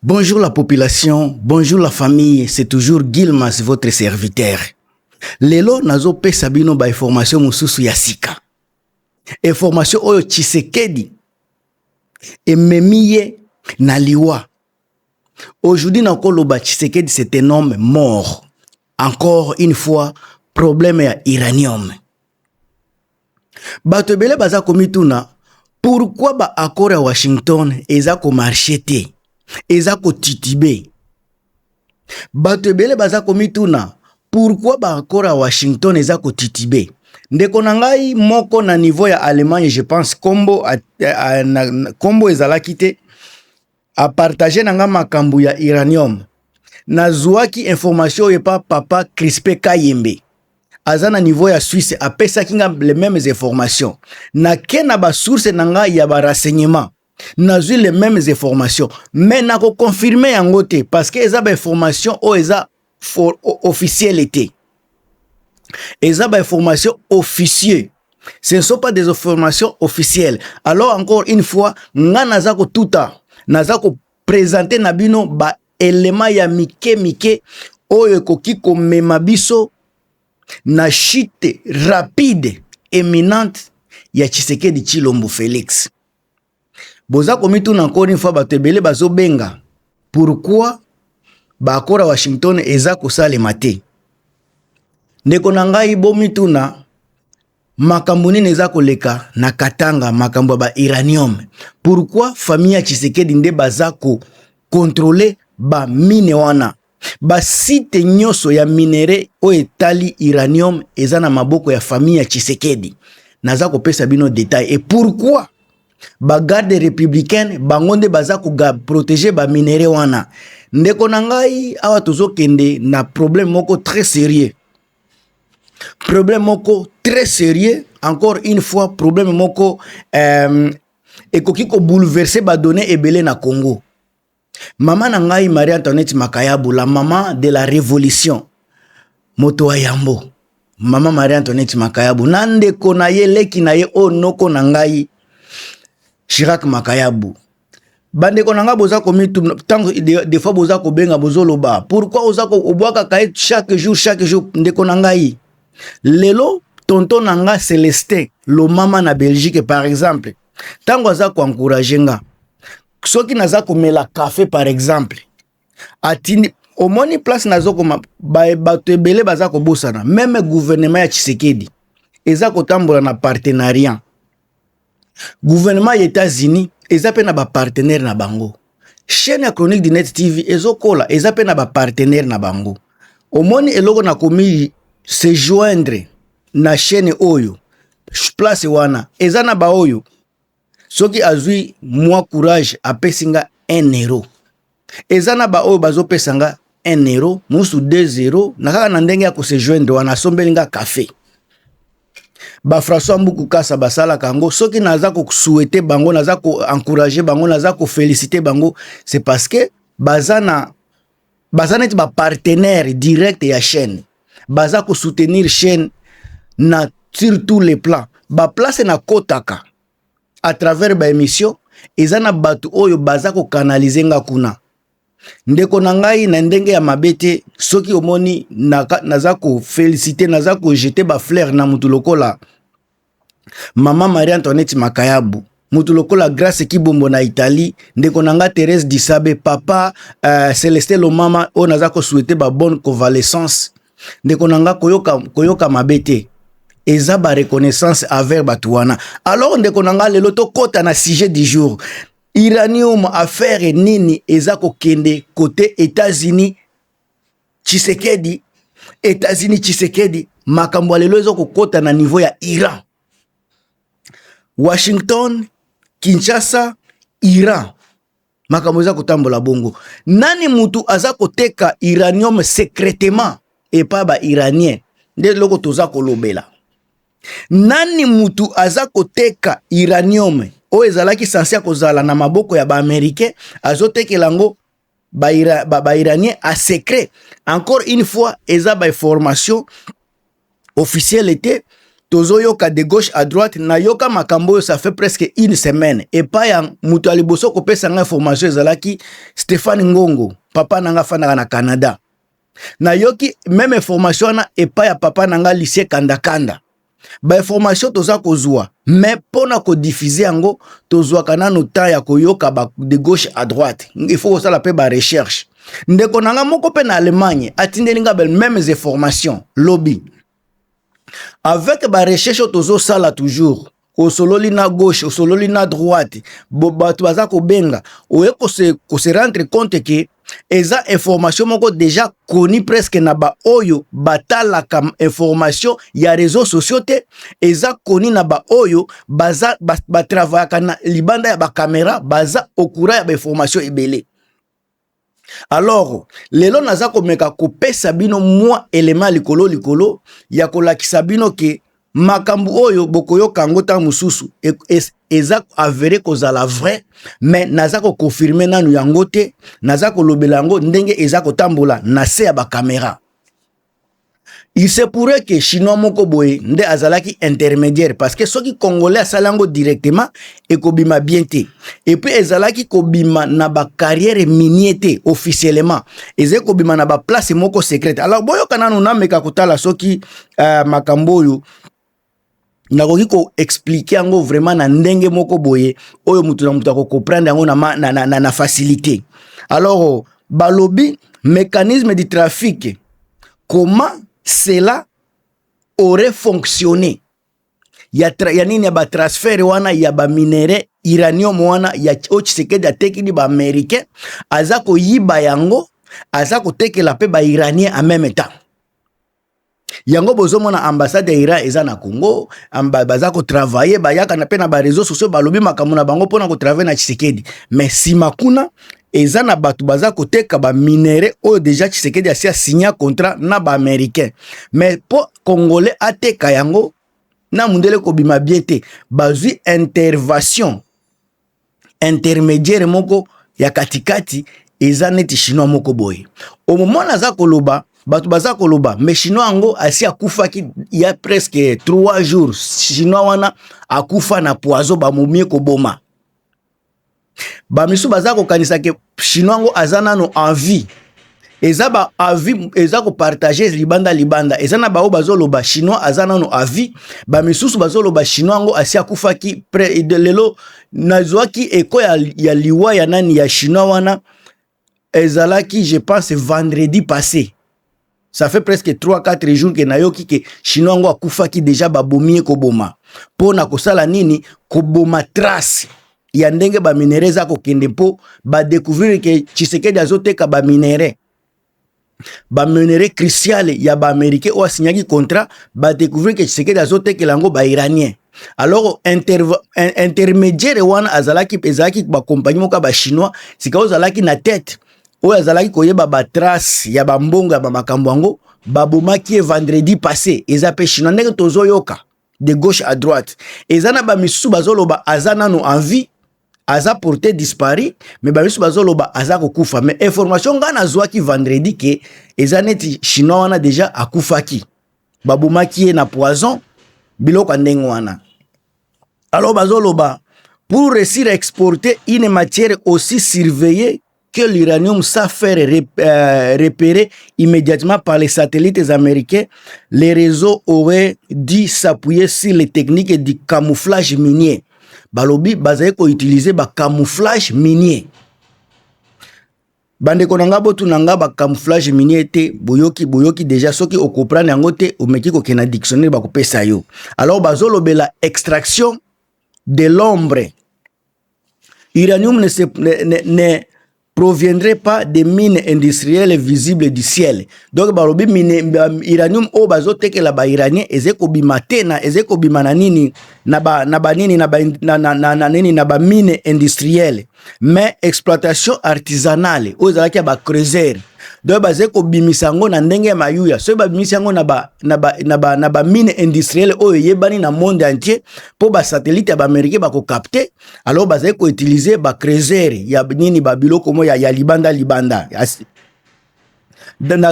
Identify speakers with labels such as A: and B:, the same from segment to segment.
A: Bonjour la population, bonjour la famille, c'est toujours Gilmas, votre serviteur. Lelo nazo pesa bino ba information mususu ya sika. Information oyo Tshisekedi ememiye na liwa. Aujourd'hui na koloba Tshisekedi c'est un homme mort. Encore une fois, problème ya uranium. Bato ebele baza komituna, pourquoi ba accord ya Washington eza ko marché te? Eza ko titibe. Bato ebele baza komituna, pourquoi ba accord ya Washington eza ko titibe? Ndeko na ngai moko na niveau ya Allemagne, je pense kombo ezalaki te a partager nanga makambu ya uranium. Nazwaki information yepa papa Crispé Kayembe. Azana niveau ya Suisse apesa kinga les mêmes informations. Na kena ba source nanga ya ba renseignement. Nazui les mêmes informations. Mais nako confirmer yango te parce que eza ba information o eza officialité. Eza ba information officieux. Ce ne sont pas des informations officielles. Alors encore une fois, nga nazako tuta, nazako présenter nabino ba élément ya mike oyo koki ko mema biso na chute rapide éminente ya Tshisekedi Tshilombo Félix. Boza komituna encore une fois bato ebele bazo benga pourquoi ba accord Washington eza kosalema te. Ndeko na ngai bomituna makambo nini eza koleka na Katanga makambo ba uranium. Pourquoi famille ya Tshisekedi nde baza ko contrôler ba mine wana? Ba site nyoso ya minere o etali uranium eza na maboko ya famille ya Tshisekedi. Naza kopesa bino détail. Et pourquoi ba garde républicaine bangonde baza ko protéger ba minere wana? Ndeko na ngai awa tozokende na problème moko très sérieux. Problème moko très sérieux, encore une fois problème moko ekoki ko bouleverser ba données ebele na Congo. Maman nangai Marie-Antoinette Makayabu, la maman de la révolution. Moto Ayambo. Maman Marie-Antoinette Makayabu. Nande konaye leki na ye o noko nangai Chirac Makayabu. Bande konanga boza komitu tango des fois boza ko benga bozoloba. Pourquoi oza ko obwaka kaye chaque jour ndeko nangai. Lelo tonton nanga Célestin, lo mama na Belgique par exemple. Tango aza ko encourager nga. Soki naza komela café par exemple atini omoni place nazo koma bato ebele baza kobosana même gouvernement ya Tshisekedi eza kotambola na partenariat. Gouvernement ya États-Unis eza pe na ba partenaire na bango. Chaîne ya Chronique du Net TV ezokola eza pe na ba partenaire na bango. Omoni eloko na komi se joindre na chaîne oyo place wana eza na ba oyo soki azui moi courage apesinga 1 euro. Ezana ba oyo bazo pesanga 1 euro, musu 2 euro, nakaka na ndenge ya ko se joindre wana sombelinga café. Ba François Mbuku Kasa basala kango, soki naza ko souhaiter bango, naza ko encourager bango, naza ko féliciter bango, c'est parce que bazana ti ba partenaire direct ya chaîne. Baza ko soutenir chaîne na sur tous les plans. Ba place na kotaka à travers ba émission ezana batu oyo baza ko canaliser nga kuna. Ndeko na ngai na ndenge ya mabete soki omoni naza ko féliciter naza ko jeter ba fleur na mutu lokola Maman Marie-Antoinette Makayabu, mutu lokola Grâce Kibombo na Italie, ndeko na nga Thérèse Disabe, papa Célestin lo mama o naza ko souhaiter ba bonne convalescence. Ndeko na nga koyoka mabete eza ba reconnaissance envers batuana. Alors ndeko nanga lelo to kota na sujet du jour. Uranium affaire nini eza ko kende côté États-Unis Tshisekedi. États-Unis Tshisekedi makambo lelo ezo ko kota na niveau ya Iran. Washington, Kinshasa, Iran. Makambo eza ko tambola bongo. Nani mutu aza ko teka uranium secrètement et pas ba iranien. Nde loko toza ko lobela. Nani mutu aza koteka uranium o ezalaki censé kozala na maboko ya ba américain azoteka ngo ba iranien a secret. Encore une fois eza ba information officielle était tozo yoka de gauche à droite na yoka makambo ça fait presque une semaine et pas ya mutu aliboso ko pesa nga information ezalaki Stéphane Ngongo papa nanga fana na Canada na yoki même information na et pas ya papa nanga lycée Kandakanda ba information toza kozwa mais pona ko diffuser yango tozwa kana no temps ya koyoka ba de gauche à droite il faut ça la pe ba recherche ndeko nanga moko pe na Allemagne atindelinga bel mêmes informations lobby avec ba recherche tozo sala toujours au sololi na gauche au sololi na droite bato baza ko benga oye ko se rendre compte que eza information moko déjà koni presque na ba oyo batala kam information ya réseaux sociaux te eza koni na ba oyo baza ba travailler kana libanda ya ba caméra baza au courant ya ba information ebele. Alors, lelo naza komeka kopesa bino mwa élément likolo ya kolakisa bino ke makambu oyo bokoyoka yango ta mususu eza avéré kozala vrai mais naza ko confirmer nanu yango te naza kolobela yango ndenge eza kotambola na se ya ba caméra. Il se pourrait que chinois moko boye nde azalaki intermédiaire parce que soki congolais asalango directement et kobima bien te et puis ezalaki kobima na ba carrière minière officiellement eze kobima na ba place moko secrète. Alors boyo kananu na meka kotala soki makambo yo nakoki ko expliquer yango vraiment na ndenge moko boye oyo mutu na mutu ko comprendre yango na facilité. Alors balobi mécanisme du trafic comment cela aurait fonctionné. Ya nini ya ba transfert wana ya ba minere uranium wana ya Tshisekedi ateki di ba américain aza ko yiba yango aza ko tekela pe ba iranien en même temps. Yango bozomo na ambassade ya Iran eza na Congo baza ko travailler bayaka na pe na ba réseaux sociaux balobi makambo na bango pona ko travailler na Tshisekedi mais sima kuna eza na batu baza koteka ba minere oyo déjà Tshisekedi asia signé contrat na ba américain mais po congolais ateka yango na mundele ko bima biete bazui intervention intermédiaire moko ya katikati eza neti chinois moko boye au moment naza koloba batu baza koloba mais chinois ango asia kufaki il y a presque 3 jours chinois wana akufa na poison ba mumie ko boma ba misu baza ko kanisa ke chinois ngo azana no envie eza ba avis eza ko partager libanda eza na ba o bazoloba chinois azana no avis ba misusu bazoloba chinois ngo asia kufaki pre de lelo nazwaki eko ya liwa ya nani ya chinois wana ezalaki je pense vendredi passé. Ça fait presque 3-4 jours que nayoki ke chinois ngo akufaki déjà babomie ko boma pona kosala nini ko boma trace ya ndenge ba minere za ko kende po ba découvrir que Tshisekedi azoteka ba minere crucial ya ba américain o signaki contrat ba découvrir que Tshisekedi azoteka lango ba iranien. Alors intermédiaire wana azalaki ezalaki ba compagnie moka ba chinois sika ozalaki na tête o azalaki koyeba ba trace ya ba mbonga ba makambo yango babomaki vendredi passé eza pe chinois ndenge tozoyoka de gauche à droite ezana ba misusu bazoloba azana no envie aza porté disparu mais ba misusu bazoloba aza kokufa mais information ngana zwaki vendredi ke ezaneti chinois wana déjà akufaki babomaki na poison biloko ndenge wana. Alors bazoloba pour réussir à exporter une matière aussi surveillée que l'uranium ça faire repérer immédiatement par les satellites américains, les réseaux auraient dû s'appuyer sur les techniques du camouflage minier. Balobi bazaye ko utiliser ba camouflage minier. Bande konanga botu nanga ba camouflage minier te boyoki déjà soki o comprendre yango te o meki ko kena dictionnaire ba ko pesa yo. Alors bazolobela extraction de l'ombre. Uranium ne proviendrait pas des mines industrielles visibles du ciel. Donc balobi mine uranium o bazoteke la ba iranien ezeko bimate na ezeko bimana nini na ba mine industrielle mais exploitation artisanale o zalaki ba creuser. Donc bazeko bimisango na ndenge mayuya so ba bimisango na ba mine industrielle o yebani na monde entier pour ba satellite ba américain ba ko capter. Alors bazeko utiliser ba creuser ya nini ba biloko mo ya libanda.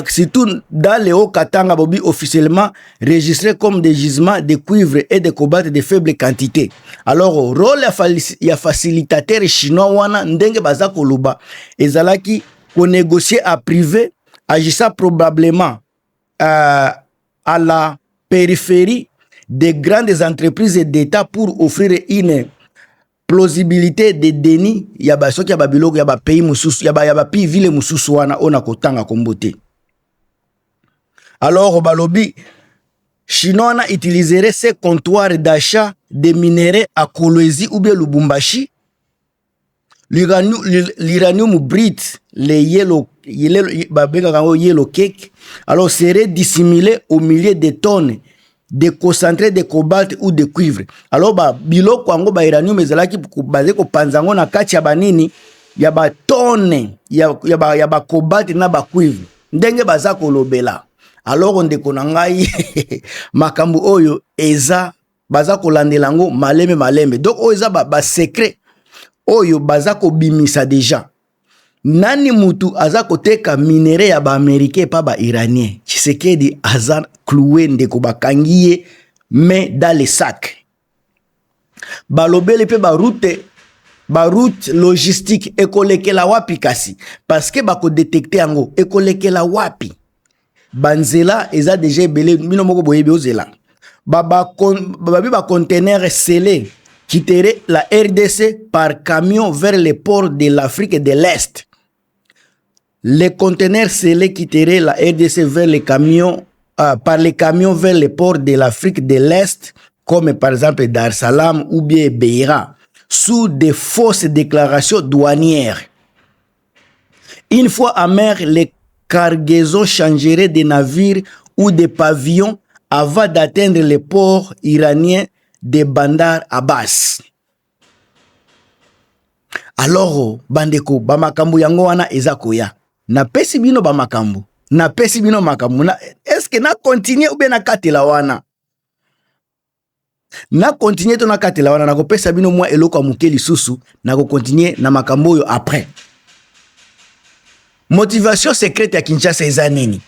A: surtout dans les Hauts-Katanga, bobi officiellement registrés comme des gisements de cuivre et de cobalt de faible quantité. Alors, rôle ya facilitateur chinois wana ndenge baza koluba ezalaki ko négocier à privé, agissant probablement à la périphérie des grandes entreprises d'État pour offrir une plausibilité de déni ya ba soki ya ba biloko ya ba pays mususu ya ba pays ville mususu wana ona kotanga kombote. Alors balobi Chinois na utiliserait ces comptoirs d'achat de minerais à Kolwezi ou bien Lubumbashi. L'uranium brut, les yellow cake, alors serait dissimulé au milieu des tonnes de concentré de cobalt ou de cuivre. Alors biloko yango ba uranium ezalaki basé ko panzango na kati ya banini ya ba tonne ya ba cobalt na ba cuivre. Ndenge baza kolobela. Alors on dekona ngai makambu oyo eza baza kolandela ngo malembe. Donc oyo eza ba secret oyo baza ko bimisa déjà. Nani mutu aza koteka minere ya ba américain pa ba iranien. Tshisekedi aza cloué ndeko bakangiye mais dans les sacs. Balobele pe ba route logistique ekolekela wapi kasi parce que bako détecter yango ekolekela wapi. Banzela eza déjà belé mino moko boyebi ozela. Ba conteneur scellé quitterait la RDC par camion vers les ports de l'Afrique de l'Est. Les conteneurs scellés quitteraient la RDC vers les camions, par les camions vers les ports de l'Afrique de l'Est, comme par exemple Dar es Salaam ou bien Beira, sous de fausses déclarations douanières. Une fois à mer, les cargaisons changeraient de navires ou de pavillons avant d'atteindre les ports iraniens de Bandar Abbas. Alors, bandeko, bamakambu yango wana ezakoya. Na pesi bino bamakambu. Na pesi bino makambu. Est-ce que na continue ou bien na katela wana? Na continue to na katela wana. Na ko pesa bino mwa eloko mukeli susu. Na ko continue na makambu yo après. Motivation secrète ya Kinshasa eza nini?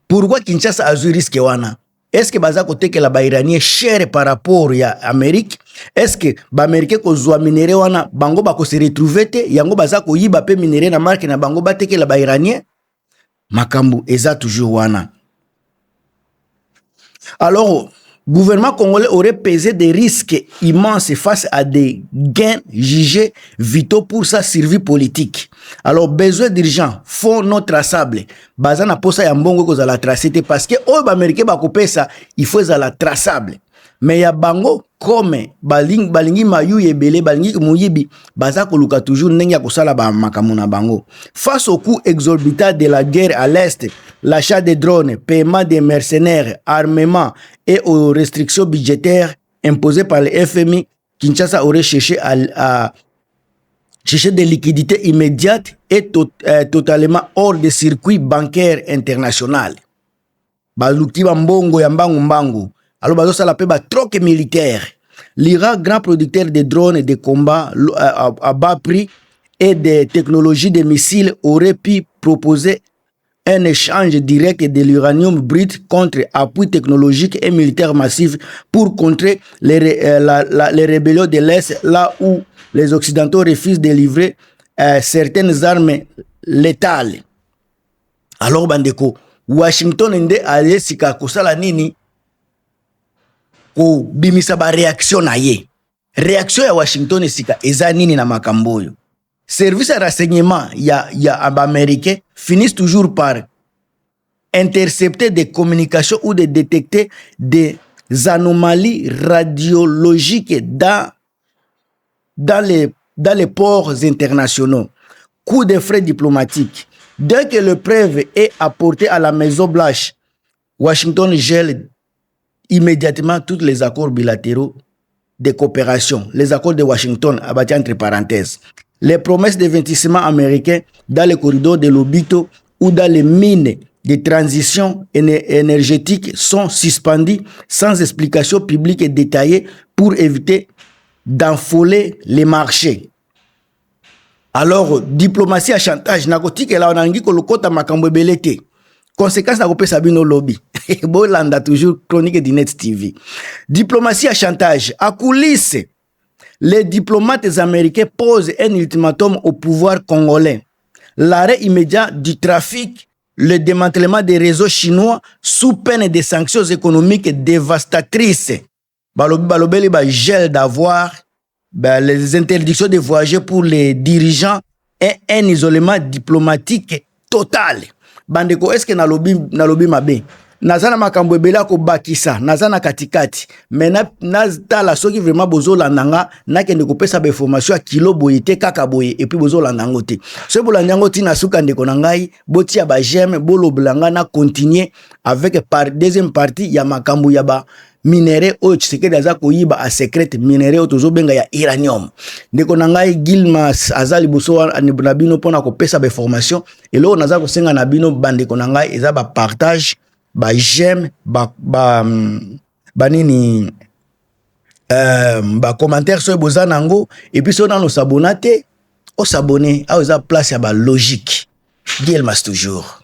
A: Pourquoi Kinshasa a eu risque wana? Est-ce que baza kotekela ba iranien cher par rapport ya Amérique? Est-ce que ba américain ko zwa minéré wana bango bako se retrouver te yango baza ko yiba pe minéré na marque na bango batekela ba iranien? Makambu eza toujours wana. Alors, gouvernement congolais aurait pesé des risques immenses face à des gains jugés vitaux pour sa survie politique. Alors, besoin d'urgence, fonds non traçables. Bazana posa ya mbongo ko za la tracité parce que oyo américain ba kopesa, il faut za la traçable. Mais ya bango comme balingi mayu yebele balingi muyibi baza koluka toujours ndenge ya kosala ba makamuna bango. Face au coût exorbitant de la guerre à l'est, l'achat de drones, paiement des mercenaires, armement et aux restrictions budgétaires imposées par le FMI, Kinshasa aurait cherché à chercher des liquidités immédiates et totalement hors des circuits bancaires internationaux. Baluki bambongo ya mbangu. Alors bazo sala pe ba troc militaire. L'Iran, grand producteur de drones de combat à bas prix et de technologies de missiles, aurait pu proposer un échange direct de l'uranium brut contre appui technologique et militaire massif pour contrer les rébellions de l'Est, là où les Occidentaux refusent de livrer certaines armes létales. Alors bandeko, Washington nde alesika kosala nini ko bimisa ba réaction na ye. Réaction ya Washington esika eza nini na makambo yo. Service de renseignement ya américain finissent toujours par intercepter des communications ou de détecter des anomalies radiologiques dans les ports internationaux. Coup de frais diplomatiques. Dès que le preuve est apporté à la Maison Blanche, Washington gèle immédiatement tous les accords bilatéraux de coopération. Les accords de Washington, abattus entre parenthèses. Les promesses d'investissement américains dans les corridors de l'Obito ou dans les mines de transition énergétique sont suspendues sans explication publique et détaillée pour éviter d'enfoler les marchés. Alors diplomatie à chantage nakotika la onangi ko lokota makambo belete. Conséquence na kopesa bino lobby. Bolanda toujours chronique du Net TV. Diplomatie à chantage à coulisses. Les diplomates américains posent un ultimatum au pouvoir congolais. L'arrêt immédiat du trafic, le démantèlement des réseaux chinois sous peine de sanctions économiques dévastatrices. Balobeli ba gel d'avoir, les interdictions de voyager pour les dirigeants et un isolement diplomatique total. Bandeko, est-ce que nalobi mabe? Nazana makambo ebela ko bakisa, nazana katikati. Mais na la soki vraiment bozo landanga, na kende ko pesa ba information a kilo boyete kaka boye et puis bozo landango te. Ce bolandango ti na suka ndeko na ngai, boti ya ba j'aime bolo blanga na continuer avec par deuxième partie ya makambo ya ba minéraux o tseke daza ko yiba a secret minéraux tozo benga ya uranium. Ndeko na ngai Gilmas azali boso na bino pona ko pesa ba information et lo naza ko senga na bino bandeko na ngai eza ba partage ba j'aime ba nini ba commentaire sur bozanango et puis so dans nos abonnés o s'abonner a oza place ya ba logique Gilmas toujours.